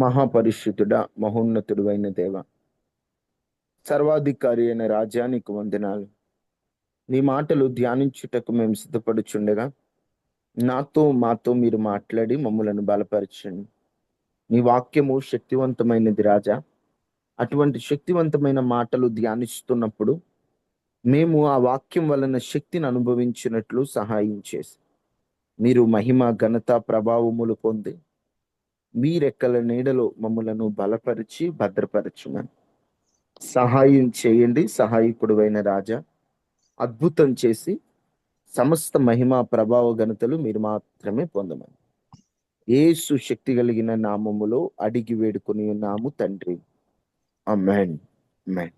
మహాపరిశుద్ధుడ, మహోన్నతుడు అయిన దేవ, సర్వాధికారి అయిన రాజా, నీకు వందనాలు. నీ మాటలు ధ్యానించుటకు మేము సిద్ధపడుచుండగా మాతో మీరు మాట్లాడి మమ్మలను బలపరచండి. నీ వాక్యము శక్తివంతమైనది రాజా. అటువంటి శక్తివంతమైన మాటలు ధ్యానిస్తున్నప్పుడు మేము ఆ వాక్యం వలన శక్తిని అనుభవించినట్లు సహాయం చేసి, మీరు మహిమ, ఘనత, ప్రభావములు పొంది మీ రెక్కల నీడలో మమ్మలను బలపరిచి భద్రపరచుమని సహాయం చేయండి. సహాయకుడువైన రాజా, అద్భుతం చేసి సమస్త మహిమ, ప్రభావ, ఘనతలు మీరు మాత్రమే పొందమని యేసు శక్తి కలిగిన నామములో అడిగి వేడుకొని ఉన్నాము తండ్రి, ఆమేన్. ఆమేన్.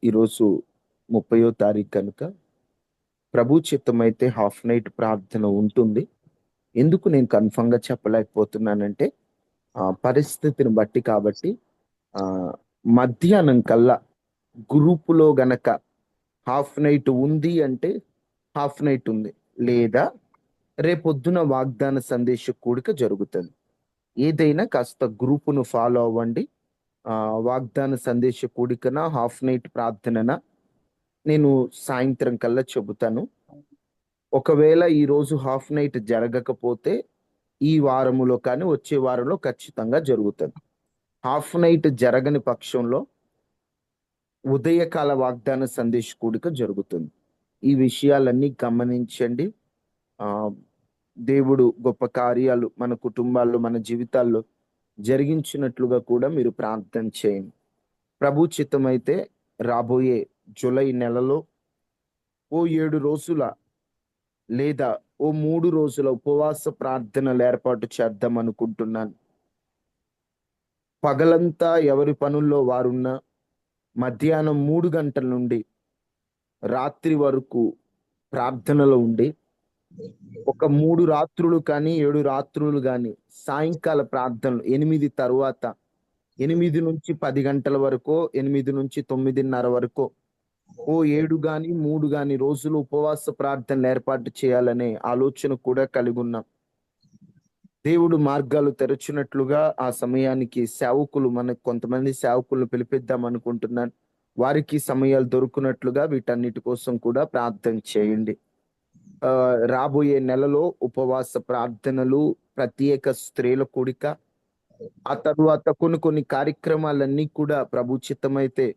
ఈరోజు 30వ తారీఖు కనుక ప్రభు చిత్తమైతే హాఫ్ నైట్ ప్రార్థన ఉంటుంది. ఎందుకు నేను కన్ఫర్మ్ గా చెప్పలేకపోతున్నానంటే పరిస్థితిని బట్టి. కాబట్టి మధ్యాహ్నం కల్లా గ్రూపులో గనక హాఫ్ నైట్ ఉంది అంటే హాఫ్ నైట్ ఉంది, లేదా రేపొద్దున వాగ్దాన సందేశ కూడిక జరుగుతుంది. ఏదైనా కాస్త గ్రూపును ఫాలో అవ్వండి. వాగ్దాన సందేశ కూడికన హాఫ్ నైట్ ప్రార్థనన నేను సాయంత్రం కల్లా చెబుతాను. ఒకవేళ ఈరోజు హాఫ్ నైట్ జరగకపోతే ఈ వారములో కానీ వచ్చే వారంలో ఖచ్చితంగా జరుగుతుంది. హాఫ్ నైట్ జరగని పక్షంలో ఉదయకాల వాగ్దాన సందేశ కూడిక జరుగుతుంది. ఈ విషయాలన్నీ గమనించండి. దేవుడు గొప్ప కార్యాలు మన కుటుంబాల్లో, మన జీవితాల్లో జరిగించినట్లుగా కూడా మీరు ప్రార్థన చేయండి. ప్రభు చిత్తమైతే రాబోయే జూలై నెలలో ఓ 7 రోజుల లేదా ఓ 3 రోజుల ఉపవాస ప్రార్థనలు ఏర్పాటు చేద్దాం అనుకుంటున్నాను. పగలంతా ఎవరి పనుల్లో వారున్నా మధ్యాహ్నం 3 గంటల నుండి రాత్రి వరకు ప్రార్థనలో ఉండి ఒక 3 రాత్రులు కానీ 7 రాత్రులు కానీ సాయంకాల ప్రార్థనలు 8 తర్వాత 8 నుంచి 10 గంటల వరకు, 8 నుంచి 9:30 వరకు ఓ 7 గాని 3 గాని రోజులు ఉపవాస ప్రార్థనలు ఏర్పాటు చేయాలనే ఆలోచన కూడా కలిగి ఉన్నాం. దేవుడు మార్గాలు తెరచినట్లుగా ఆ సమయానికి సేవకులు, మనకు కొంతమంది సేవకులు పిలిపిద్దాం అనుకుంటున్నాను. వారికి సమయాలు దొరుకున్నట్లుగా వీటన్నిటి కోసం కూడా ప్రార్థన చేయండి. రాబోయే నెలలో ఉపవాస ప్రార్థనలు, ప్రత్యేక స్త్రీల కూడిక, ఆ తరువాత కొన్ని కార్యక్రమాలన్నీ కూడా ప్రభు చిత్తమైతే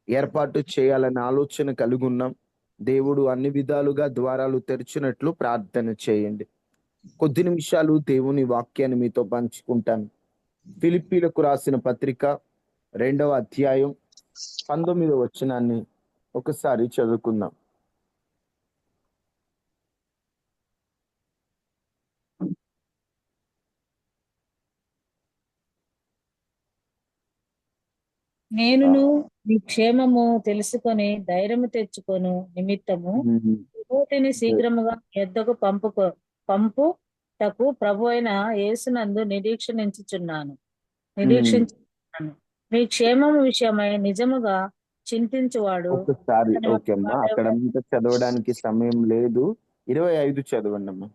ఏర్పాటు చేయాలనే ఆలోచన కలిగి ఉన్నాం. దేవుడు అన్ని విధాలుగా ద్వారాలు తెరిచినట్లు ప్రార్థన చేయండి. కొద్ది నిమిషాలు దేవుని వాక్యాన్ని మీతో పంచుకుంటాను. ఫిలిప్పీలకు రాసిన పత్రిక 2వ అధ్యాయం 19వ వచనాన్ని ఒకసారి చదువుకుందాం. నేనును మీ క్షేమము తెలుసుకొని ధైర్యము తెచ్చుకొను నిమిత్తము తిమోతిని శీఘ్రముగా యొద్దకు పంపుటకు ప్రభు అయిన యేసునందు నిరీక్షించుచున్నాను. మీ క్షేమము విషయమై నిజముగా చింతించువాడు. ఒకసారి ఓకే అమ్మా, అక్కడ చదవడానికి సమయం లేదు. 25 చదవండి అమ్మా.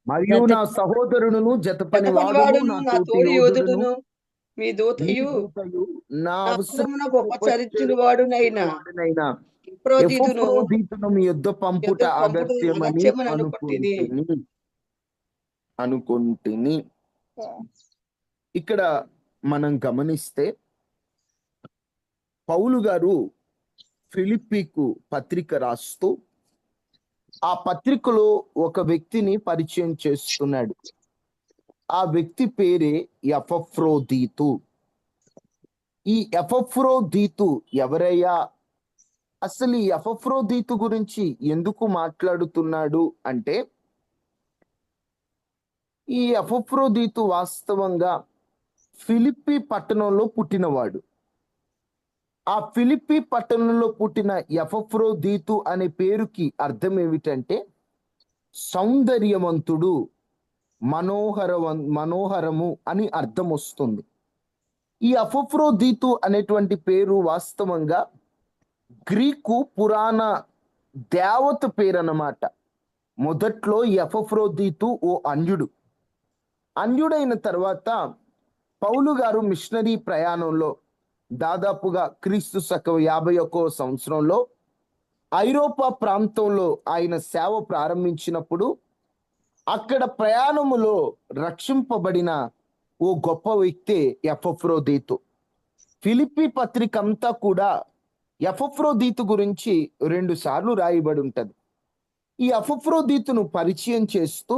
మరియు నా సహోదరుడును జత పని వాడును నా తోటి యోధుడును మీ దూతయు నా అవసరమునకు ఉపచరించువాడునైనా ఎపఫ్రోదితును మీ యొద్ద పంపుట అగత్యమని అనుకుంటుని. ఇక్కడ మనం గమనిస్తే పౌలు గారు ఫిలిప్పీకు పత్రిక రాస్తూ ఆ పత్రికలో ఒక వ్యక్తిని పరిచయం చేస్తున్నాడు. ఆ వ్యక్తి పేరే ఎపఫ్రోదీతు. ఈ ఎపఫ్రోదీతు ఎవరయ్యా? అసలు ఈ ఎపఫ్రోదీతు గురించి ఎందుకు మాట్లాడుతున్నాడు అంటే, ఈ ఎపఫ్రోదీతు వాస్తవంగా ఫిలిప్పీ పట్టణంలో పుట్టినవాడు. ఆ ఫిలిప్పీ పట్టణంలో పుట్టిన ఎపఫ్రోదీతు అనే పేరుకి అర్థం ఏమిటంటే సౌందర్యవంతుడు, మనోహరము అని అర్థం వస్తుంది. ఈ ఎపఫ్రోదీతు అనేటువంటి పేరు వాస్తవంగా గ్రీకు పురాణ దేవత పేరు అన్నమాట. మొదట్లో ఎపఫ్రోదీతు ఓ అన్యుడైన తర్వాత పౌలు గారు మిషనరీ ప్రయాణంలో దాదాపుగా క్రీస్తు శకం 51వ సంవత్సరంలో ఐరోపా ప్రాంతంలో ఆయన సేవ ప్రారంభించినప్పుడు అక్కడ ప్రయాణములో రక్షింపబడిన ఓ గొప్ప వ్యక్తి ఎపఫ్రోదీతు. ఫిలిప్పీ పత్రిక అంతా కూడా ఎపఫ్రోదీతు గురించి 2 సార్లు రాయబడి ఉంటది. ఈ ఎపఫ్రోదీతును పరిచయం చేస్తూ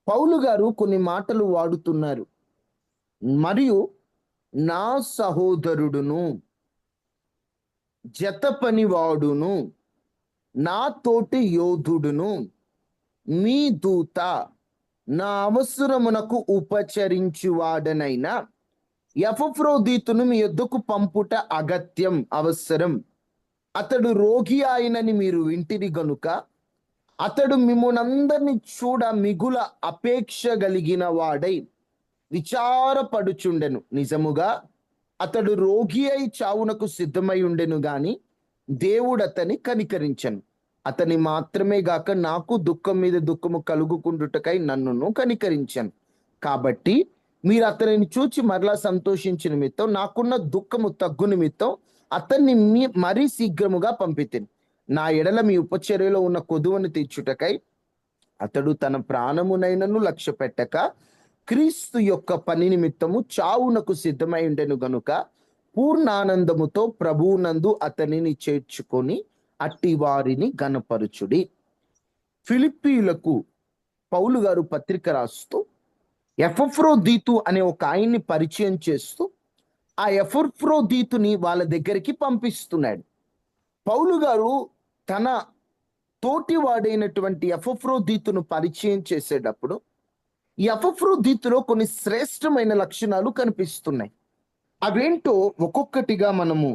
పౌలు గారు కొన్ని మాటలు వాడుతున్నారు. మరియు నా సహోదరుడును, జత పనివాడును, నా తోటి యోధుడును, మీ దూత, నా అవసరమునకు ఉపచరించువాడనైన ఎపఫ్రోదీతును మీ యొద్దకు పంపుట అగత్యం, అవసరం. అతడు రోగి ఆయనని మీరు వింటిరి గనుక అతడు మిమ్మునందరిని చూడ మిగుల అపేక్ష కలిగిన వాడై విచారపడుచుండెను. నిజముగా అతడు రోగి అయి చావునకు సిద్ధమై ఉండెను గాని దేవుడు అతని కనికరించను. అతని మాత్రమే గాక నాకు దుఃఖం మీద దుఃఖము కలుగుకుండుటకై నన్నును కనికరించను. కాబట్టి మీరు అతనిని చూచి మరలా సంతోషించిన నిమిత్తం నాకున్న దుఃఖము తగ్గు నిమిత్తం అతన్ని మరీ శీఘ్రముగా పంపితిని. నా ఎడల మీ ఉపచర్యలో ఉన్న కొదువను తీర్చుటకై అతడు తన ప్రాణమునైనను లక్ష్య పెట్టక క్రీస్తు యొక్క పని నిమిత్తము చావునకు సిద్ధమై ఉండెను గనుక పూర్ణానందముతో ప్రభువునందు అతనిని చేర్చుకొని అట్టి వారిని గనపరుచుడి. ఫిలిప్పీలకు పౌలు గారు పత్రిక రాస్తూ ఎపఫ్రోదీతు అనే ఒక ఆయన్ని పరిచయం చేస్తూ ఆ ఎపఫ్రోదీతుని వాళ్ళ దగ్గరికి పంపిస్తున్నాడు. పౌలు గారు తన తోటి వాడైనటువంటి ఎపఫ్రోదీతును పరిచయం చేసేటప్పుడు ఈ ఎపఫ్రోదీతులో కొన్ని శ్రేష్టమైన లక్షణాలు కనిపిస్తున్నాయి. అవేంటో ఒక్కొక్కటిగా మనము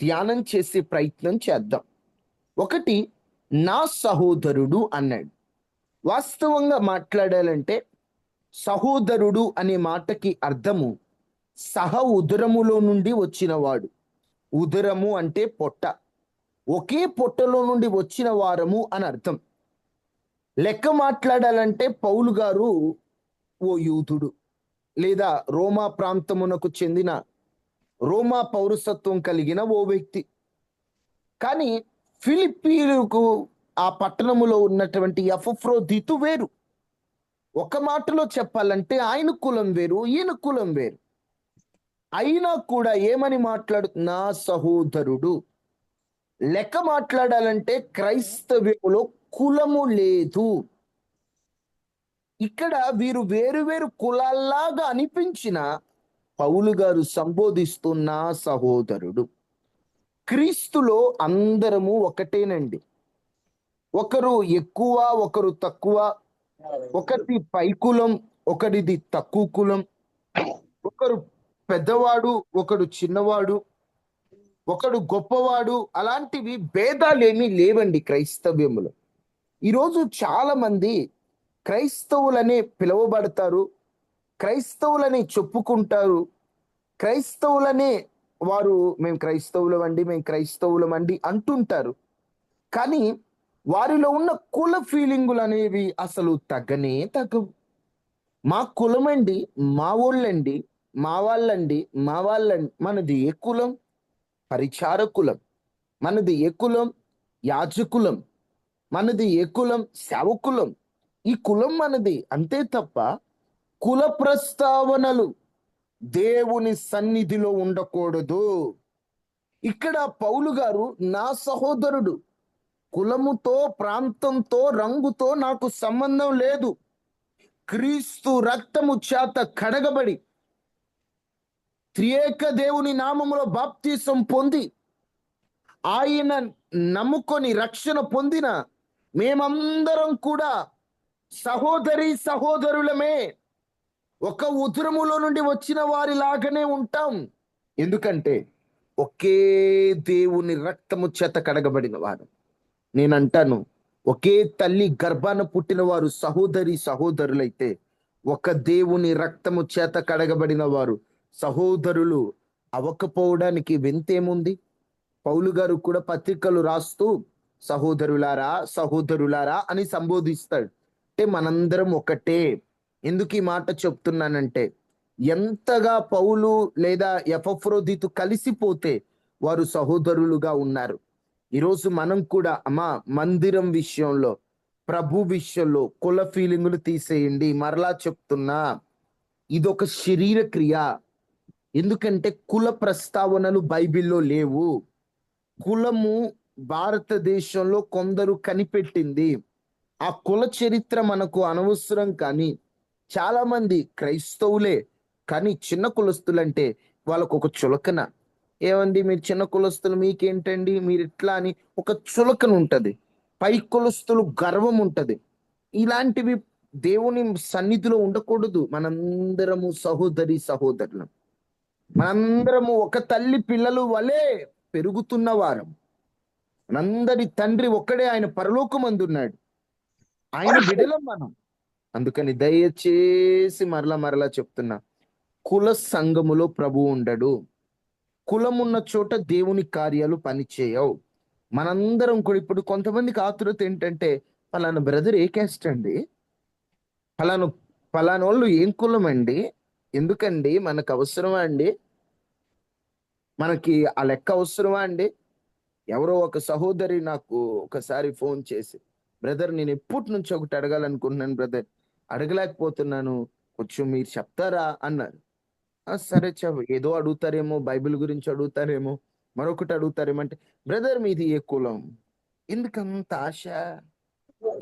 ధ్యానం చేసే ప్రయత్నం చేద్దాం. ఒకటి, నా సహోదరుడు అన్నాడు. వాస్తవంగా మాట్లాడాలంటే సహోదరుడు అనే మాటకి అర్థము సహ ఉదరములో నుండి వచ్చినవాడు. ఉదరము అంటే పొట్ట, ఒకే పొట్టలో నుండి వచ్చిన వారము అని అర్థం. లెక్క మాట్లాడాలంటే పౌలు గారు ఓ యూదుడు లేదా రోమా ప్రాంతమునకు చెందిన రోమా పౌరసత్వం కలిగిన ఓ వ్యక్తి. కానీ ఫిలిప్పీలకు ఆ పట్టణములో ఉన్నటువంటి ఎపఫ్రోదీతు వేరు. ఒక మాటలో చెప్పాలంటే ఆయన కులం వేరు, ఈయన కులం వేరు. అయినా కూడా ఏమని నా సహోదరుడు. లెక్క మాట్లాడాలంటే క్రైస్తవ్యములో కులము లేదు. ఇక్కడ వీరు వేరు వేరు కులాల్లాగా అనిపించిన పౌలు గారు సంబోధిస్తూ నా సహోదరుడు. క్రీస్తులో అందరము ఒకటేనండి. ఒకరు ఎక్కువ, ఒకరు తక్కువ, ఒకరిది పై కులం, ఒకరిది తక్కువ కులం, ఒకరు పెద్దవాడు, ఒకడు చిన్నవాడు, ఒకడు గొప్పవాడు. అలాంటివి భేదాలేమీ లేవండి క్రైస్తవ్యములో. ఈరోజు చాలా మంది క్రైస్తవులనే పిలువబడతారు, క్రైస్తవులని చెప్పుకుంటారు, క్రైస్తవులనే వారు మేము క్రైస్తవులమండి, మేము క్రైస్తవులమండి అంటుంటారు. కానీ వారిలో ఉన్న కుల ఫీలింగులు అనేవి అసలు తగ్గనే తగ్గవు. మా కులమండి, మా ఊళ్ళండి, మా వాళ్ళండి, మా వాళ్ళండి. మనది ఏ కులం? పరిచార కులం. మనది ఏ కులం? యాజకులం. మనది ఏ కులం? సేవకులం. ఈ కులం మనది, అంతే తప్ప కుల ప్రస్తావనలు దేవుని సన్నిధిలో ఉండకూడదు. ఇక్కడ పౌలు గారు నా సహోదరుడు, కులముతో, ప్రాంతంతో, రంగుతో నాకు సంబంధం లేదు. క్రీస్తు రక్తము చేత కడగబడి త్రియేక దేవుని నామములో బాప్తిసం పొంది ఆయన నమ్ముకొని రక్షణ పొందిన మేమందరం కూడా సహోదరి సహోదరులమే. ఒక ఉదరములో నుండి వచ్చిన వారి లాగానే ఉంటాం. ఎందుకంటే ఒకే దేవుని రక్తము చేత కడగబడిన వారు. నేనంటాను, ఒకే తల్లి గర్భాన పుట్టిన వారు సహోదరి సహోదరులైతే ఒక దేవుని రక్తము చేత కడగబడిన వారు సహోదరులు అవ్వకపోవడానికి వింతేముంది? పౌలు గారు కూడా పత్రికలు రాస్తూ సహోదరులారా సహోదరులారా అని సంబోధిస్తాడు. అంటే మనందరం ఒకటే. ఎందుకు ఈ మాట చెప్తున్నానంటే, ఎంతగా పౌలు లేదా ఎపఫ్రోదితు కలిసిపోతే వారు సహోదరులుగా ఉన్నారు. ఈరోజు మనం కూడా అమ్మా మందిరం విషయంలో, ప్రభు విషయంలో కుల ఫీలింగులు తీసేయండి. మరలా చెప్తున్నా, ఇదొక శరీర క్రియ. ఎందుకంటే కుల ప్రస్తావనలు బైబిల్లో లేవు. కులము భారతదేశంలో కొందరు కనిపెట్టింది. ఆ కుల చరిత్ర మనకు అనవసరం. కానీ చాలా మంది క్రైస్తవులే కానీ చిన్న కులస్తులంటే వాళ్ళకు ఒక చులకన. ఏమండి మీరు చిన్న కులస్తులు, మీకేంటండి, మీరు ఇట్లా అని ఒక చులకన ఉంటది. పై కులస్తులు గర్వం ఉంటది. ఇలాంటివి దేవుని సన్నిధిలో ఉండకూడదు. మనందరము సహోదరి సహోదరులం. మనందరము ఒక తల్లి పిల్లలు వలె పెరుగుతున్న వారం. మనందరి తండ్రి ఒక్కడే, ఆయన పరలోకమందున్నాడు. ఆయన బిడలం మనం. అందుకని దయచేసి మరలా చెప్తున్నా, కుల సంఘములో ప్రభు ఉండడు. కులమున్న చోట దేవుని కార్యాలు పనిచేయవు. మనందరం కూడా ఇప్పుడు కొంతమందికి ఆతురత ఏంటంటే, పలానా బ్రదర్ ఏ క్యాస్ట్ అండి, పలాను పలానోళ్ళు ఏం కులం అండి, ఎందుకండి, మనకు అవసరమా అండి, మనకి ఆ లెక్క అవసరమా అండి. ఎవరో ఒక సహోదరి నాకు ఒకసారి ఫోన్ చేసి, బ్రదర్ నేను ఎప్పటి నుంచి ఒకటి అడగాలనుకుంటున్నాను బ్రదర్, అడగలేకపోతున్నాను, కొంచెం మీరు చెప్తారా అన్నారు. సరే ఏదో అడుగుతారేమో, బైబిల్ గురించి అడుగుతారేమో, మరొకటి అడుగుతారేమో అంటే, బ్రదర్ మీది ఏ కులం, ఎందుకంత ఆశ,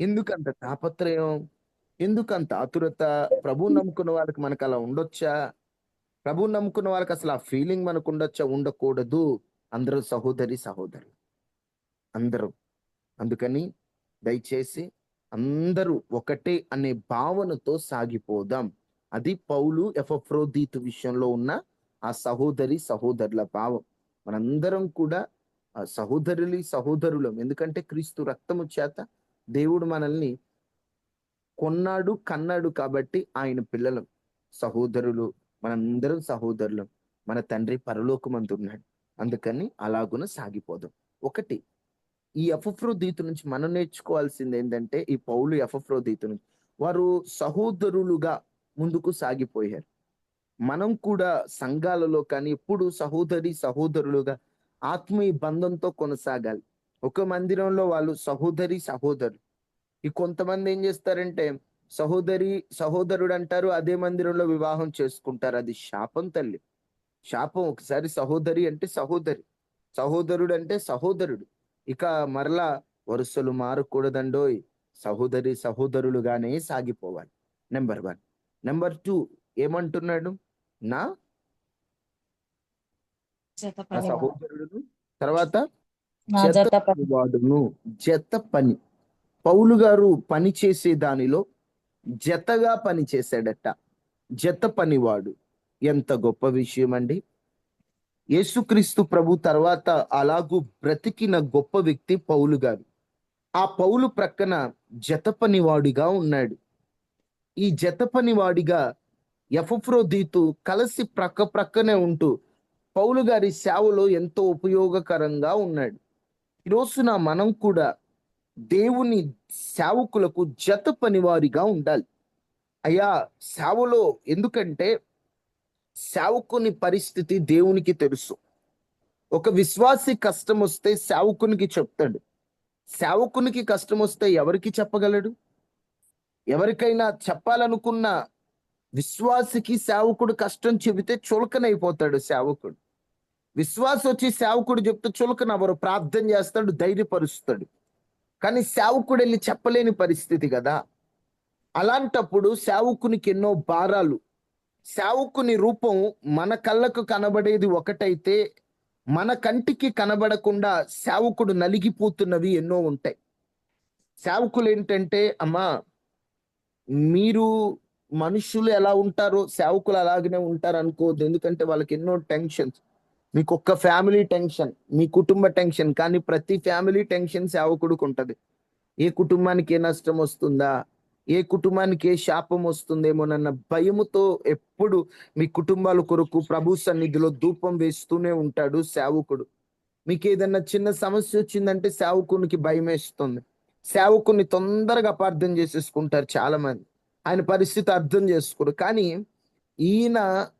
ఎందుకంత తాపత్రయం, ఎందుకంత ఆతురత, ప్రభు నమ్ముకున్న వాళ్ళకి మనకు అలా ఉండొచ్చా, ప్రభు నమ్ముకున్న వాళ్ళకి అసలు ఆ ఫీలింగ్ మనకు ఉండొచ్చా, ఉండకూడదు. అందరూ సహోదరి సహోదరు, అందరూ. అందుకని దయచేసి అందరూ ఒకటే అనే భావనతో సాగిపోదాం. అది పౌలు ఎపఫ్రోదితు విషయంలో ఉన్న ఆ సహోదరి సహోదరుల భావం. మనందరం కూడా ఆ సహోదరులం. ఎందుకంటే క్రీస్తు రక్తము చేత దేవుడు మనల్ని కొన్నాడు, కన్నాడు. కాబట్టి ఆయన పిల్లలం, సహోదరులు. మనందరం సహోదరులం. మన తండ్రి పరలోకమందున్నాడు. అందుకని అలాగున సాగిపోదాం. ఒకటి, ఈ ఎపఫ్రోదితు నుంచి మనం నేర్చుకోవాల్సింది ఏంటంటే, ఈ పౌలు ఎపఫ్రోదితు నుంచి వారు సహోదరులుగా ముందుకు సాగిపోయారు. మనం కూడా సంఘాలలో కానీ ఎప్పుడు సహోదరులుగా ఆత్మీయ బంధంతో కొనసాగాలి. ఒక మందిరంలో వాళ్ళు సహోదరులు. ఈ కొంతమంది ఏం చేస్తారంటే, సహోదరుడు అంటారు, అదే మందిరంలో వివాహం చేసుకుంటారు. అది శాపం తల్లి, శాపం. ఒకసారి సహోదరి అంటే సహోదరి, సహోదరుడు అంటే సహోదరుడు. ఇక మరలా వరుసలు మారకూడదండోయ్. సహోదరులుగానే సాగిపోవాలి. నెంబర్ 1. నెంబర్ 2 ఏమంటున్నాడు, నా సహోదరుడును, తర్వాత జత పనివాడును. జత పని. పౌలు గారు పని చేసే దానిలో జతగా పని చేశాడట. జత పనివాడు ఎంత గొప్ప విషయం అండి. యేసుక్రీస్తు ప్రభు తర్వాత అలాగూ బ్రతికిన గొప్ప వ్యక్తి పౌలు గారు. ఆ పౌలు ప్రక్కన జత పనివాడిగా ఉన్నాడు. ఈ జత పనివాడిగా ఎపఫ్రోదితు కలిసి ప్రక్కనే ఉంటూ పౌలు గారి సేవలో ఎంతో ఉపయోగకరంగా ఉన్నాడు. ఈ రోజున మనం కూడా దేవుని సేవకులకు జత పనివారిగా ఉండాలి. అయ్యా సేవలో, ఎందుకంటే సేవకుని పరిస్థితి దేవునికి తెలుసు. ఒక విశ్వాసి కష్టం వస్తే సేవకునికి చెప్తాడు. సేవకునికి కష్టం వస్తే ఎవరికి చెప్పగలడు? ఎవరికైనా చెప్పాలనుకున్న విశ్వాసికి సేవకుడు కష్టం చెబితే చులకనైపోతాడు సేవకుడు. విశ్వాసం వచ్చి సేవకుడు చెప్తే చులకనవరు, ప్రార్థన చేస్తాడు, ధైర్యపరుస్తాడు. కానీ సేవకుడు వెళ్ళి చెప్పలేని పరిస్థితి కదా. అలాంటప్పుడు సేవకునికి ఎన్నో భారాలు. సేవకుని రూపం మన కళ్ళకు కనబడేది ఒకటైతే, మన కంటికి కనబడకుండా సేవకుడు నలిగిపోతున్నవి ఎన్నో ఉంటాయి. సేవకులు ఏంటంటే, అమ్మా మీరు మనుషులు ఎలా ఉంటారో సేవకులు అలాగనే ఉంటారు అనుకోవద్దు. ఎందుకంటే వాళ్ళకి ఎన్నో టెన్షన్స్. మీకు ఒక్క ఫ్యామిలీ టెన్షన్, మీ కుటుంబ టెన్షన్, కానీ ప్రతి ఫ్యామిలీ టెన్షన్ సేవకుడికి ఉంటది. ఏ కుటుంబానికి ఏ నష్టం వస్తుందా, ఏ కుటుంబానికి ఏ శాపం వస్తుందేమోనన్న భయముతో ఎప్పుడు మీ కుటుంబాల కొరకు ప్రభు సన్నిధిలో ధూపం వేస్తూనే ఉంటాడు సేవకుడు. మీకు ఏదన్నా చిన్న సమస్య వచ్చిందంటే సేవకునికి భయం వేస్తుంది. సేవకుని తొందరగా అపార్థం చేసేసుకుంటారు చాలా మంది. ఆయన పరిస్థితి అర్థం చేసుకోరు. కానీ ఈయన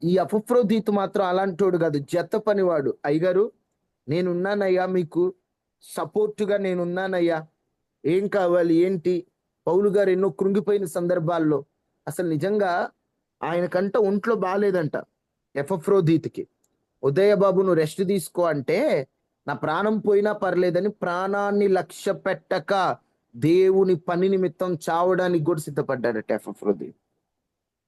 ఈ అపఫ్రోదీతు మాత్రం అలాంటోడు కాదు, జత పనివాడు. అయ్యగారు, నేనున్నానయ్యా, మీకు సపోర్టుగా నేనున్నానయ్యా, ఏం కావాలి ఏంటి? పౌలు గారు ఎన్నో కృంగిపోయిన సందర్భాల్లో అసలు నిజంగా ఆయనకంట ఒంట్లో బాగాలేదంట. ఎపఫ్రోదీతుకి, ఉదయ బాబు నువ్వు రెస్ట్ తీసుకో అంటే, నా ప్రాణం పోయినా పర్లేదని ప్రాణాన్ని లక్ష్య పెట్టక దేవుని పని నిమిత్తం చావడానికి కూడా సిద్ధపడ్డాడట ఎపఫ్రోదీతు.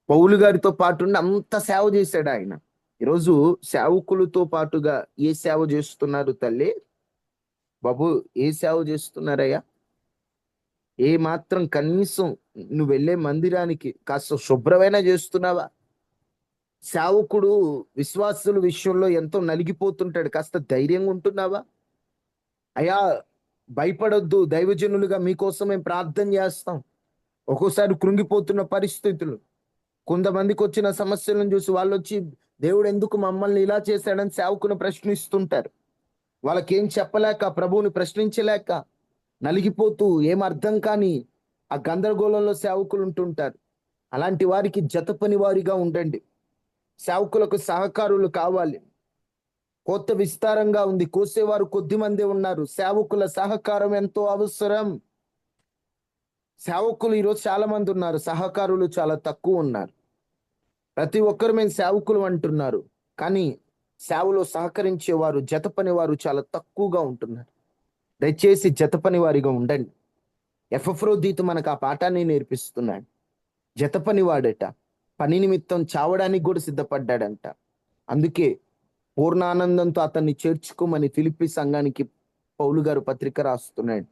పౌలు గారితో పాటు అంత సేవ చేశాడు ఆయన. ఈరోజు సేవకులతో పాటుగా ఏ సేవ చేస్తున్నారు తల్లి? బాబు, ఏ సేవ చేస్తున్నారయ్యా? ఏ మాత్రం కనీసం నువ్వు వెళ్ళే మందిరానికి కాస్త శుభ్రమైనా చేస్తున్నావా? సేవకుడు విశ్వాసుల విషయంలో ఎంతో నలిగిపోతుంటాడు, కాస్త ధైర్యంగా ఉంటున్నావా? అయ్యా, భయపడొద్దు, దైవజనులుగా మీకోసం మేము ప్రార్థన చేస్తాం. ఒక్కోసారి కృంగిపోతున్న పరిస్థితులు, కొంతమందికి వచ్చిన సమస్యలను చూసి వాళ్ళు వచ్చి దేవుడు ఎందుకు మమ్మల్ని ఇలా చేశాడని సేవకుని ప్రశ్నిస్తుంటారు. వాళ్ళకేం చెప్పలేక, ప్రభువుని ప్రశ్నించలేక నలిగిపోతూ ఏం అర్థం కాని ఆ గందరగోళంలో సేవకులు ఉంటుంటారు. అలాంటి వారికి జత పని వారిగా ఉండండి. సేవకులకు సహకారులు కావాలి. కోత విస్తారంగా ఉంది, కోసేవారు కొద్ది మంది ఉన్నారు. సేవకుల సహకారం ఎంతో అవసరం. సేవకులు ఈరోజు చాలా మంది ఉన్నారు, సహకారులు చాలా తక్కువ ఉన్నారు. ప్రతి ఒక్కరు మేము సేవకులు అంటున్నారు, కానీ సేవలో సహకరించేవారు, జత పని వారు చాలా తక్కువగా ఉంటున్నారు. దయచేసి జత పని వారిగా ఉండండి. ఎపఫ్రోదీతు మనకు ఆ పాఠాన్ని నేర్పిస్తున్నాడు. జత పని వాడట, పని నిమిత్తం చావడానికి కూడా సిద్ధపడ్డాడంట. అందుకే పూర్ణానందంతో అతన్ని చేర్చుకోమని ఫిలిప్పి సంఘానికి పౌలు గారు పత్రిక రాస్తున్నాడు.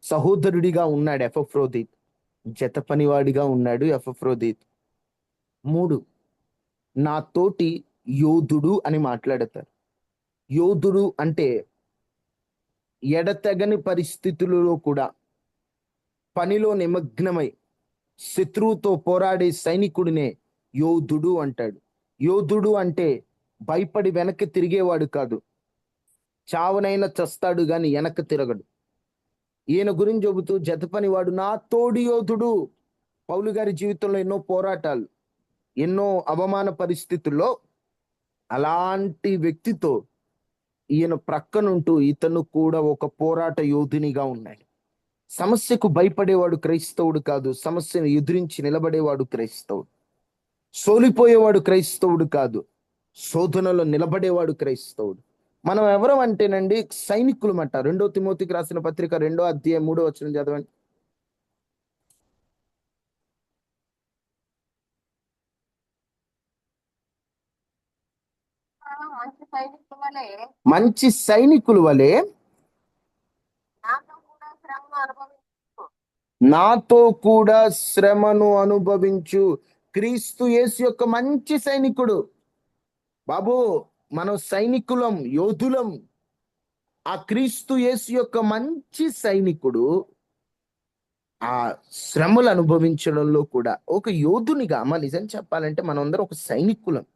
సహోదరుడిగా ఉన్నాడు ఎపఫ్రోదీతు, జత పనివాడిగా ఉన్నాడు ఎపఫ్రోదీతు. 3, నా తోటి యోధుడు అని మాట్లాడతారు. యోధుడు అంటే ఎడతెగని పరిస్థితులలో కూడా పనిలో నిమగ్నమై శత్రువుతో పోరాడే సైనికుడినే యోధుడు అంటాడు. యోధుడు అంటే భయపడి వెనక్కి తిరిగేవాడు కాదు. చావనైనా చస్తాడు గాని వెనక్కి తిరగడు. ఈయన గురించి చెబుతూ జత పనివాడు, నా తోడి యోధుడు. పౌలు గారి జీవితంలో ఎన్నో పోరాటాలు, ఎన్నో అవమాన పరిస్థితుల్లో అలాంటి వ్యక్తితో ఈయన ప్రక్కనుంటూ ఇతను కూడా ఒక పోరాట యోధునిగా ఉన్నాడు. సమస్యకు భయపడేవాడు క్రైస్తవుడు కాదు, సమస్యను ఎదిరించి నిలబడేవాడు క్రైస్తవుడు. సోలిపోయేవాడు క్రైస్తవుడు కాదు, శోధనలో నిలబడేవాడు క్రైస్తవుడు. మనం ఎవరం అంటేనండి, సైనికులమంట. 2 తిమోతికి రాసిన పత్రిక 2వ అధ్యాయం 3వ వచనం చదవండి. మంచి సైనికుల వలె నాతో కూడా శ్రమను అనుభవించు. క్రీస్తు యేసు యొక్క మంచి సైనికుడు. బాబు, మనం సైనికులం, యోధులం. ఆ క్రీస్తు యేసు యొక్క మంచి సైనికుడు ఆ శ్రమలు అనుభవించడంలో కూడా ఒక యోధునిగా, నిజం చెప్పాలంటే మనందరం ఒక సైనికులం.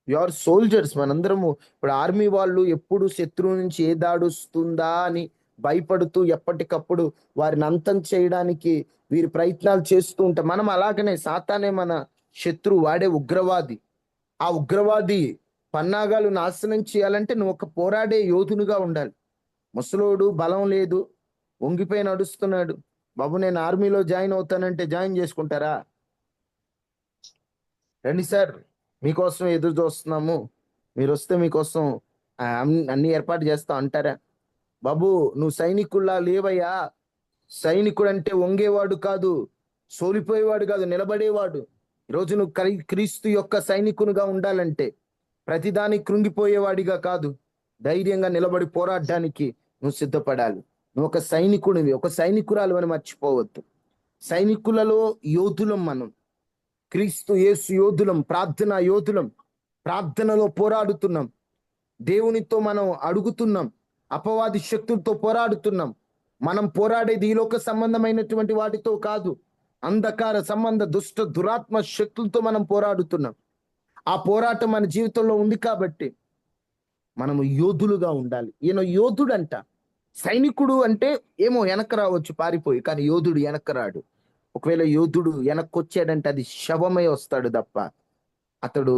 ఆర్ సోల్జర్స్ మనందరము. ఇప్పుడు ఆర్మీ వాళ్ళు ఎప్పుడు శత్రువు నుంచి ఏ దాడి వస్తుందా అని భయపడుతూ ఎప్పటికప్పుడు వారిని అంతం చేయడానికి వీరి ప్రయత్నాలు చేస్తూ ఉంటాం. మనం అలాగనే, సాతానే మన శత్రువు, వాడే ఉగ్రవాది. ఆ ఉగ్రవాది పన్నాగాలు నాశనం చేయాలంటే నువ్వు ఒక పోరాడే యోధునిగా ఉండాలి. ముసలోడు, బలం లేదు, వంగిపోయి నడుస్తున్నాడు, బాబు నేను ఆర్మీలో జాయిన్ అవుతానంటే జాయిన్ చేసుకుంటారా? రండి సార్, మీకోసం ఎదురు చూస్తున్నాము, మీరు వస్తే మీకోసం అన్ని ఏర్పాటు చేస్తాం అంటారా? బాబు, నువ్వు సైనికుల్లా లేవయ్యా. సైనికుడు అంటే వంగేవాడు కాదు, సోలిపోయేవాడు కాదు, నిలబడేవాడు. ఈరోజు నువ్వు క్రీస్తు యొక్క సైనికునిగా ఉండాలంటే ప్రతిదాని కృంగిపోయేవాడిగా కాదు, ధైర్యంగా నిలబడి పోరాడడానికి నువ్వు సిద్ధపడాలి. నువ్వు ఒక సైనికుడివి, ఒక సైనికురాలు అని మర్చిపోవద్దు. సైనికులలో యోధులం మనం. క్రీస్తు యేసు యోధులం, ప్రార్థనా యోధులం. ప్రార్థనలో పోరాడుతున్నాం, దేవునితో మనం అడుగుతున్నాం, అపవాది శక్తులతో పోరాడుతున్నాం. మనం పోరాడేది ఈ లోక సంబంధమైనటువంటి వాటితో కాదు, అంధకార సంబంధ దుష్ట దురాత్మ శక్తులతో మనం పోరాడుతున్నాం. ఆ పోరాటం మన జీవితంలో ఉంది కాబట్టి మనము యోధులుగా ఉండాలి. ఈయన యోధుడంట. సైనికుడు అంటే ఏమో వెనక్కి రావచ్చు పారిపోయి, కానీ యోధుడు వెనక్కి రాడు. ఒకవేళ యోధుడు వెనక్కి వచ్చాడంటే అది శవమై వస్తాడు తప్ప అతడు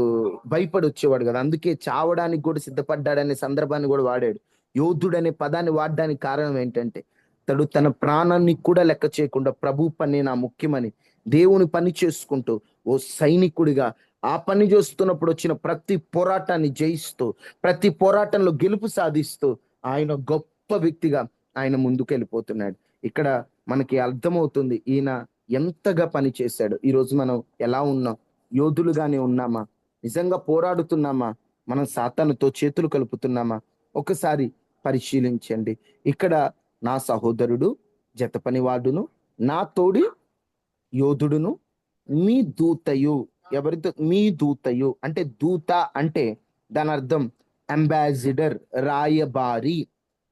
భయపడి వచ్చేవాడు కదా. అందుకే చావడానికి కూడా సిద్ధపడ్డాడనే సందర్భాన్ని కూడా వాడాడు. యోధుడు అనే పదాన్ని వాడడానికి కారణం ఏంటంటే అతడు తన ప్రాణాన్ని కూడా లెక్క చేయకుండా ప్రభు పని నా ముఖ్యమని దేవుని పని చేసుకుంటూ ఓ సైనికుడిగా ఆ పని చేస్తున్నప్పుడు వచ్చిన ప్రతి పోరాటాన్ని జయిస్తూ ప్రతి పోరాటంలో గెలుపు సాధిస్తూ ఆయన గొప్ప వ్యక్తిగా ఆయన ముందుకు వెళ్ళిపోతున్నాడు. ఇక్కడ మనకి అర్థమవుతుంది ఈయన ఎంతగా పని చేశాడు. ఈరోజు మనం ఎలా ఉన్నాం? యోధులుగానే ఉన్నామా? నిజంగా పోరాడుతున్నామా? మనం సాతానుతో చేతులు కలుపుతున్నామా? ఒకసారి పరిశీలించండి. ఇక్కడ నా సహోదరుడు, జత పనివాడును, నా తోడి యోధుడును, మీ దూతయు. ఎవరితో? మీ దూతయు అంటే దూత అంటే దాని అర్థం అంబాసిడర్, రాయబారి.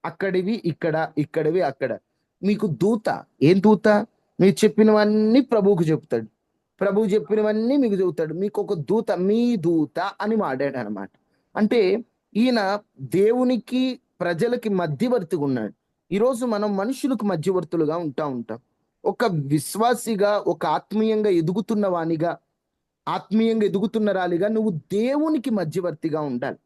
అక్కడివి ఇక్కడ, ఇక్కడివి అక్కడ. మీకు దూత. ఏం దూత? మీరు చెప్పినవన్నీ ప్రభువుకు చెప్తాడు, ప్రభువు చెప్పినవన్నీ మీకు చెబుతాడు. మీకు ఒక దూత, మీ దూత అని వాడాడు అనమాట. అంటే ఈయన దేవునికి ప్రజలకి మధ్యవర్తిగా ఉన్నాడు. ఈరోజు మనం మనుషులకు మధ్యవర్తులుగా ఉంటాం. ఒక విశ్వాసిగా, ఒక ఆత్మీయంగా ఎదుగుతున్న వానిగా, ఆత్మీయంగా ఎదుగుతున్న రాలిగా నువ్వు దేవునికి మధ్యవర్తిగా ఉండాలి.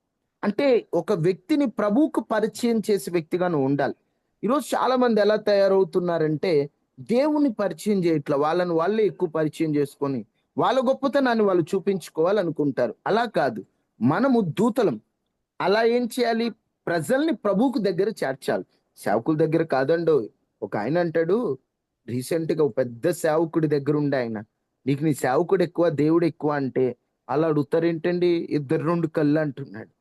అంటే ఒక వ్యక్తిని ప్రభువుకు పరిచయం చేసే వ్యక్తిగా నువ్వు ఉండాలి. ఈరోజు చాలా మంది ఎలా తయారవుతున్నారంటే దేవుని పరిచయం చేయట్లా, వాళ్ళని వాళ్ళే ఎక్కువ పరిచయం చేసుకొని వాళ్ళ గొప్పతనాన్ని వాళ్ళు చూపించుకోవాలనుకుంటారు. అలా కాదు, మనము దూతలం. అలా ఏం చేయాలి? ప్రజల్ని ప్రభువుకు దగ్గర చేర్చాలి, సేవకుల దగ్గర కాదండో. ఒక ఆయన అంటాడు, రీసెంట్ గా ఒక పెద్ద సేవకుడి దగ్గర ఉండే ఆయన, నీకు నీ సేవకుడు ఎక్కువ దేవుడు ఎక్కువ అంటే, అలా అడుగుతారేంటండి, ఇద్దరు రెండు కళ్ళు అంటున్నాడు.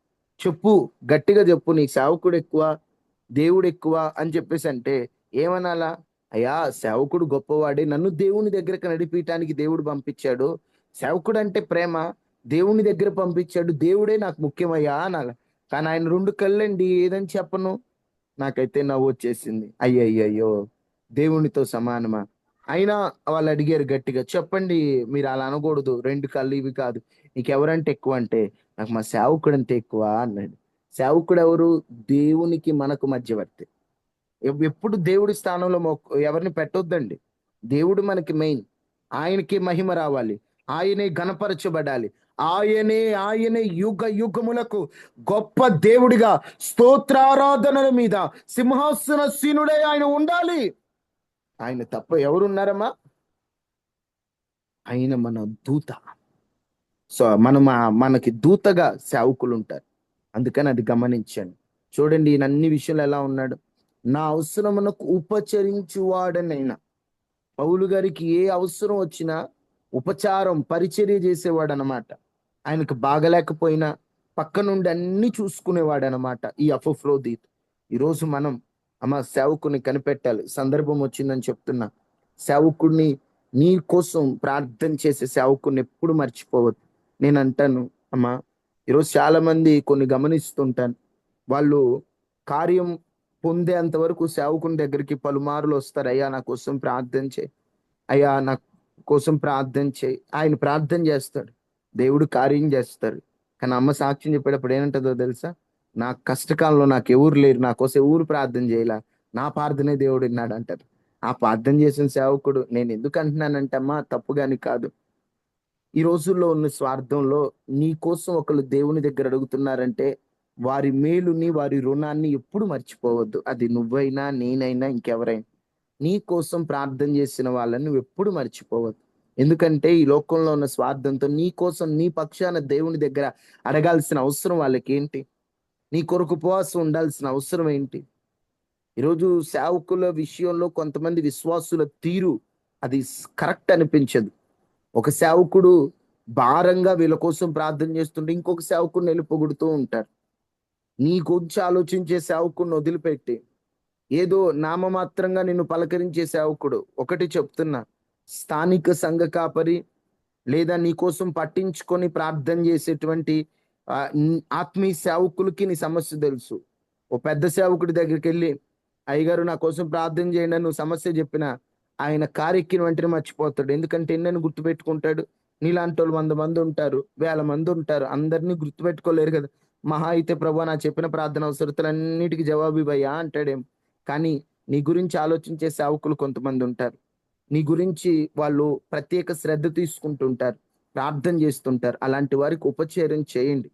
చెప్పు, గట్టిగా చెప్పు, నీ సేవకుడు ఎక్కువ దేవుడు ఎక్కువ అని చెప్పేసి అంటే ఏమనాలా? అయ్యా, సేవకుడు గొప్పవాడే, నన్ను దేవుని దగ్గరకు నడిపించడానికి దేవుడు పంపించాడు. సేవకుడు అంటే ప్రేమ, దేవుని దగ్గర పంపించాడు, దేవుడే నాకు ముఖ్యమయ్యా అనాల. కానీ ఆయన రెండు కళ్ళండి, ఏదని చెప్పను. నాకైతే నవ్వు వచ్చేసింది. అయ్యయ్యో, దేవునితో సమానమా? అయినా వాళ్ళు అడిగారు గట్టిగా, చెప్పండి, మీరు అలా అనకూడదు, రెండు కళ్ళు ఇవి కాదు, నీకు ఎవరంటే ఎక్కువ అంటే, నాకు మా సేవకుడు అంతే ఎక్కువ అన్నాడు. సేవకుడు ఎవరు? దేవునికి మనకు మధ్యవర్తి. ఎప్పుడు దేవుడి స్థానంలో ఎవరిని పెట్టొద్దండి. దేవుడు మనకి మెయిన్. ఆయనకి మహిమ రావాలి, ఆయనే ఘనపరచబడాలి, ఆయనే యుగ యుగములకు గొప్ప దేవుడిగా స్తోత్రారాధనల మీద సింహాసన సీనుడై ఆయన ఉండాలి. ఆయన తప్ప ఎవరున్నారమ్మా? ఆయన మన దూత. సో మనకి దూతగా సేవకులు ఉంటారు. అందుకని అది గమనించండి. చూడండి, ఈయన అన్ని విషయాలు ఎలా ఉన్నాడు. నా అవసరమునకు ఉపచరించువాడనైనా. పౌలు గారికి ఏ అవసరం వచ్చినా ఉపచారం, పరిచర్య చేసేవాడు అనమాట. ఆయనకు బాగలేకపోయినా పక్క నుండి అన్ని చూసుకునేవాడు అనమాట ఈ అపొఫ్రోదీతు. ఈరోజు మనం అమ్మ సేవకుని కనిపెట్టాలి. సందర్భం వచ్చిందని చెప్తున్నా. సేవకుడిని, నీ కోసం ప్రార్థన చేసే సేవకుడిని ఎప్పుడు మర్చిపోవద్దు. నేను అంటాను అమ్మా, ఈరోజు చాలా మంది కొన్ని గమనిస్తుంటాను, వాళ్ళు కార్యం పొందేంత వరకు సేవకుని దగ్గరికి పలుమార్లు వస్తారు. అయ్యా నా కోసం ప్రార్థన చేయి, అయ్యా నా కోసం ప్రార్థన చేయి. ఆయన ప్రార్థన చేస్తాడు, దేవుడు కార్యం చేస్తారు. కానీ అమ్మ సాక్ష్యం చెప్పేటప్పుడు ఏమంటుందో తెలుసా? నా కష్టకాలంలో నాకు ఎవరు లేరు, నా కోసం ఎవరు ప్రార్థన చేయలా, నా ప్రార్థనే దేవుడు విన్నాడు అంటారు. ఆ ప్రార్థన చేసిన సేవకుడు, నేను ఎందుకు అంటున్నానంటే అమ్మా, తప్పుగాని కాదు, ఈ రోజుల్లో ఉన్న స్వార్థంలో నీ కోసం ఒకళ్ళు దేవుని దగ్గర అడుగుతున్నారంటే వారి మేలుని, వారి రుణాన్ని ఎప్పుడు మర్చిపోవద్దు. అది నువ్వైనా, నేనైనా, ఇంకెవరైనా. నీ కోసం ప్రార్థన చేసిన వాళ్ళని నువ్వు ఎప్పుడు మర్చిపోవద్దు. ఎందుకంటే ఈ లోకంలో ఉన్న స్వార్థంతో నీ కోసం, నీ పక్షాన దేవుని దగ్గర అడగాల్సిన అవసరం వాళ్ళకి ఏంటి? నీ కొరకు ఉపవాసం ఉండాల్సిన అవసరం ఏంటి? ఈరోజు సేవకుల విషయంలో కొంతమంది విశ్వాసుల తీరు అది కరెక్ట్ అనిపించదు. ఒక సేవకుడు భారంగా వీళ్ళ కోసం ప్రార్థన చేస్తుంటే ఇంకొక సేవకుడిని వెళ్ళిపోగొడుతూ ఉంటారు. నీ గురించి ఆలోచించే సేవకుడిని వదిలిపెట్టి ఏదో నామమాత్రంగా నిన్ను పలకరించే సేవకుడు, ఒకటి చెప్తున్నా, స్థానిక సంఘ కాపరి లేదా నీ కోసం పట్టించుకొని ప్రార్థన చేసేటువంటి ఆత్మీయ సేవకులకి నీ సమస్య తెలుసు. ఓ పెద్ద సేవకుడి దగ్గరికి వెళ్ళి, అయ్యగారు నా కోసం ప్రార్థన చేయండి, నువ్వు సమస్య చెప్పిన ఆయన కారెక్కిన వెంటనే మర్చిపోతాడు. ఎందుకంటే ఎన్నని గుర్తుపెట్టుకుంటాడు? నీలాంటి వాళ్ళు 100 మంది ఉంటారు, 1000 మంది ఉంటారు, అందరినీ గుర్తుపెట్టుకోలేరు కదా. మహా అయితే ప్రభు నా చెప్పిన ప్రార్థన అవసరతలన్నిటికీ జవాబు ఇవ్వయ్యా అంటాడేం. కానీ నీ గురించి ఆలోచించే సేవకులు కొంతమంది ఉంటారు. నీ గురించి వాళ్ళు ప్రత్యేక శ్రద్ధ తీసుకుంటుంటారు, ప్రార్థన చేస్తుంటారు. అలాంటి వారికి ఉపచర్యం చేయండి.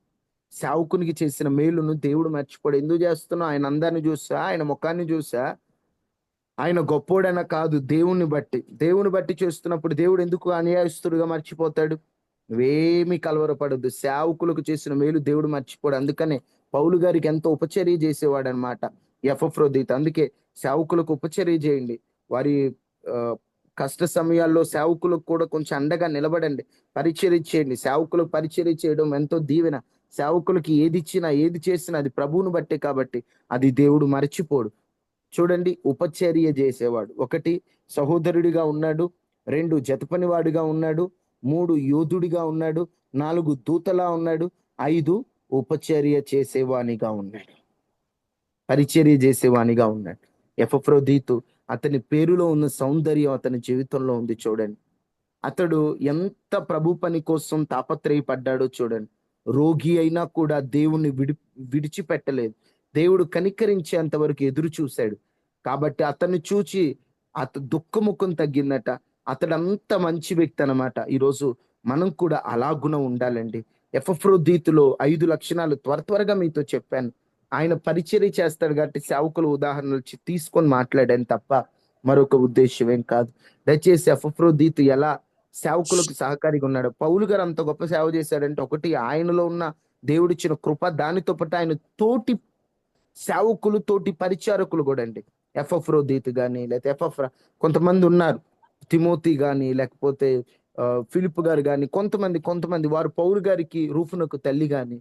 సేవకునికి చేసిన మేలును దేవుడు మర్చిపోడు. ఎందుకు చేస్తున్నావు? ఆయన అందాన్ని చూసా, ఆయన ముఖాన్ని చూసా, ఆయన గొప్పోడన కాదు, దేవుని బట్టి చేస్తున్నప్పుడు దేవుడు ఎందుకు అన్యాయస్తుడుగా మర్చిపోతాడు? నువ్వేమీ కలవరపడద్దు. సేవకులకు చేసిన మేలు దేవుడు మర్చిపోడు. అందుకనే పౌలు గారికి ఎంతో ఉపచర్య చేసేవాడు అనమాట ఎపఫ్రోదితు. అందుకే సేవకులకు ఉపచర్య చేయండి. వారి ఆ, కష్ట సమయాల్లో సేవకులకు కూడా కొంచెం అండగా నిలబడండి, పరిచర్య చేయండి. సేవకులకు పరిచర్య చేయడం ఎంతో దీవెన. సేవకులకి ఏది ఇచ్చినా ఏది చేసినా అది ప్రభువును బట్టే కాబట్టి అది దేవుడు మర్చిపోడు. చూడండి, ఉపచర్య చేసేవాడు. 1 సహోదరుడిగా ఉన్నాడు, 2 జతపనివాడిగా ఉన్నాడు, 3 యోధుడిగా ఉన్నాడు, 4 దూతలా ఉన్నాడు, 5 ఉపచర్య చేసేవానిగా ఉన్నాడు, పరిచర్య చేసేవానిగా ఉన్నాడు. ఎపఫ్రోదీతు, అతని పేరులో ఉన్న సౌందర్యం అతని జీవితంలో ఉంది. చూడండి, అతడు ఎంత ప్రభు పని కోసం తాపత్రయపడ్డాడో చూడండి. రోగి అయినా కూడా దేవుణ్ణి విడిచిపెట్టలేదు. దేవుడు కనికరించేంత వరకు ఎదురు చూశాడు. కాబట్టి అతన్ని చూచి దుఃఖముఖం తగ్గిందట. అతడు అంత మంచి వ్యక్తి అనమాట. ఈరోజు మనం కూడా అలా గుణం ఉండాలండి. ఎపఫ్రోదీతులో 5 లక్షణాలు త్వరగా మీతో చెప్పాను. ఆయన పరిచర్య చేస్తాడు కాబట్టి సేవకుల ఉదాహరణలు తీసుకొని మాట్లాడాను తప్ప మరొక ఉద్దేశం ఏం కాదు. దయచేసి ఎపఫ్రోదీతు ఎలా సేవకులకు సహకారిగా ఉన్నాడు. పౌలు గారు అంత గొప్ప సేవ చేశాడంటే, ఒకటి ఆయనలో ఉన్న దేవుడిచ్చిన కృప, దానితో పాటు ఆయన తోటి సేవకులు, తోటి పరిచారకులు కూడా అండి. ఎపఫ్రోదీతు గాని, లేకపోతే కొంతమంది ఉన్నారు, తిమోతి గాని, లేకపోతే ఫిలిప్ గారు గాని, కొంతమంది వారు పౌలు గారికి రూఫునకు తల్లి గాని,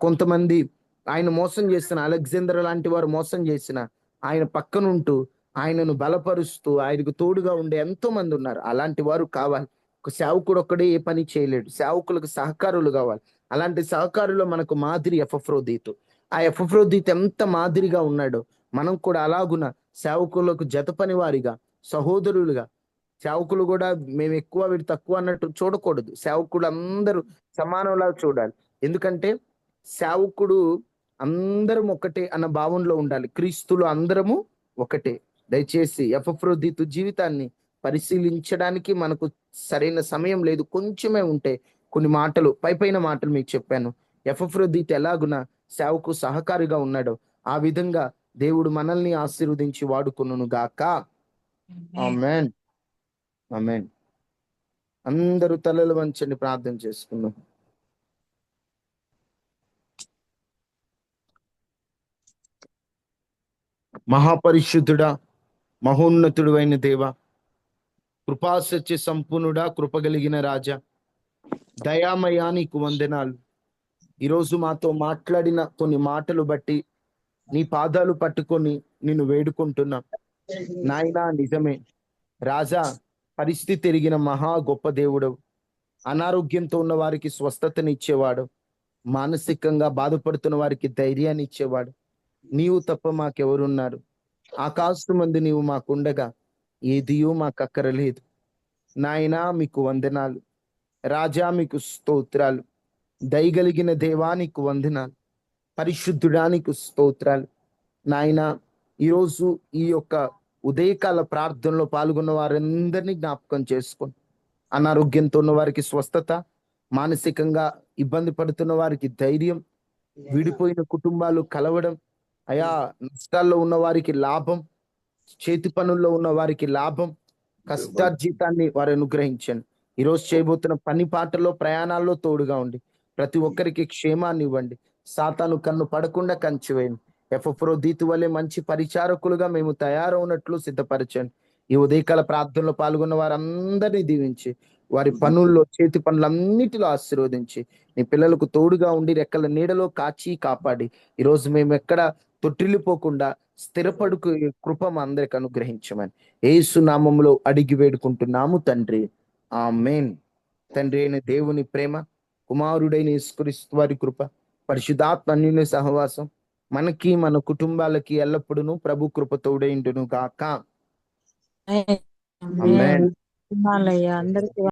కొంతమంది ఆయన మోసం చేసిన అలెగ్జాండర్ లాంటి వారు మోసం చేసిన ఆయన పక్కనుంటూ ఆయనను బలపరుస్తూ ఆయనకు తోడుగా ఉండే ఎంతో మంది ఉన్నారు. అలాంటి వారు కావాలి. ఒక సేవకుడు ఒక్కడే ఏ పని చేయలేడు. సేవకులకు సహకారులు కావాలి. అలాంటి సహకారులో మనకు మాదిరి ఎపఫ్రోదీతు. ఆ ఎపఫ్రోదీతు ఎంత మాదిరిగా ఉన్నాడో మనం కూడా అలాగున సేవకులకు జత పని వారిగా, సహోదరులుగా. సేవకులు కూడా మేము ఎక్కువ వీడు తక్కువ అన్నట్టు చూడకూడదు. సేవకుడు అందరూ సమానంలా చూడాలి. ఎందుకంటే సేవకుడు అందరం ఒకటే అన్న భావంలో ఉండాలి. క్రీస్తులు అందరము ఒకటే. దయచేసి ఎపఫ్రోదీతు జీవితాన్ని పరిశీలించడానికి మనకు సరైన సమయం లేదు, కొంచెమే ఉంటే కొన్ని మాటలు, పైన మాటలు మీకు చెప్పాను. ఎపఫ్రోదీతు ఎలాగున సేవకు సహకారిగా ఉన్నాడో ఆ విధంగా దేవుడు మనల్ని ఆశీర్వదించి వాడుకొనును గాక. ఆమేన్, ఆమేన్. అందరూ తలలు వంచండి, ప్రార్థన చేసుకుందాం. మహాపరిశుద్ధుడా, మహోన్నతుడు అయిన దేవ, కృపాసత్య సంపూర్ణుడా, కృపగలిగిన రాజా, దయామయా, నీకు వందనాలు. ఈరోజు మాతో మాట్లాడిన కొన్ని మాటలు బట్టి నీ పాదాలు పట్టుకొని నిన్ను వేడుకుంటున్నా. నాయనా, నిజమే రాజా, పరిస్థితి ఎరిగిన మహా గొప్ప దేవుడు. అనారోగ్యంతో ఉన్న వారికి స్వస్థతనిచ్చేవాడు, మానసికంగా బాధపడుతున్న వారికి ధైర్యాన్ని ఇచ్చేవాడు. నీవు తప్ప మాకెవరున్నారు? ఆకాశం మందు నీవు మాకుండగా ఏదియో మాకు అక్కరలేదు. నాయనా, మీకు వందనాలు. రాజా, మీకు స్తోత్రాలు. దయగలిగిన దేవా, నీకు వందనాలు. పరిశుద్ధుడా, నీకు స్తోత్రాలు. నాయనా, ఈరోజు ఈ యొక్క ఉదయకాల ప్రార్థనలో పాల్గొన్న వారందరినీ జ్ఞాపకం చేసుకోండి. అనారోగ్యంతో ఉన్న వారికి స్వస్థత, మానసికంగా ఇబ్బంది పడుతున్న వారికి ధైర్యం, విడిపోయిన కుటుంబాలు కలవడం, అయా నష్టాల్లో ఉన్న వారికి లాభం, చేతి పనుల్లో ఉన్న వారికి లాభం, కష్టార్జితాన్ని వారు అనుగ్రహించండి. ఈరోజు చేయబోతున్న పని పాటల్లో, ప్రయాణాల్లో తోడుగా ఉండి ప్రతి ఒక్కరికి క్షేమాన్ని ఇవ్వండి. సాతాను కన్ను పడకుండా కంచివేయండి. ఎపఫ్రోదీతు వలె మంచి పరిచారకులుగా మేము తయారవునట్లు సిద్ధపరచండి. ఈ ఉదయకాల ప్రార్థనలో పాల్గొన్న వారందరినీ దీవించి వారి పనుల్లో, చేతి పనులన్నిటిలో ఆశీర్వదించి నీ పిల్లలకు తోడుగా ఉండి రెక్కల నీడలో కాచి కాపాడి ఈరోజు మేము ఎక్కడ తొట్టిల్లిపోకుండా స్థిరపడుకు కృప మా అందరికి అనుగ్రహించమని యేసు నామములో అడిగి వేడుకుంటున్నాము తండ్రి, ఆమేన్. తండ్రి అయిన దేవుని ప్రేమ, కుమారుడైన యేసుక్రీస్తు వారి కృప, పరిశుద్ధాత్మ అన్యోన్య సహవాసం మనకి, మన కుటుంబాలకి ఎల్లప్పుడూ ప్రభు కృప తోడైండును గాక. ఆమేన్. ఆమేన్. వందనాలయ్యా అందరికీ.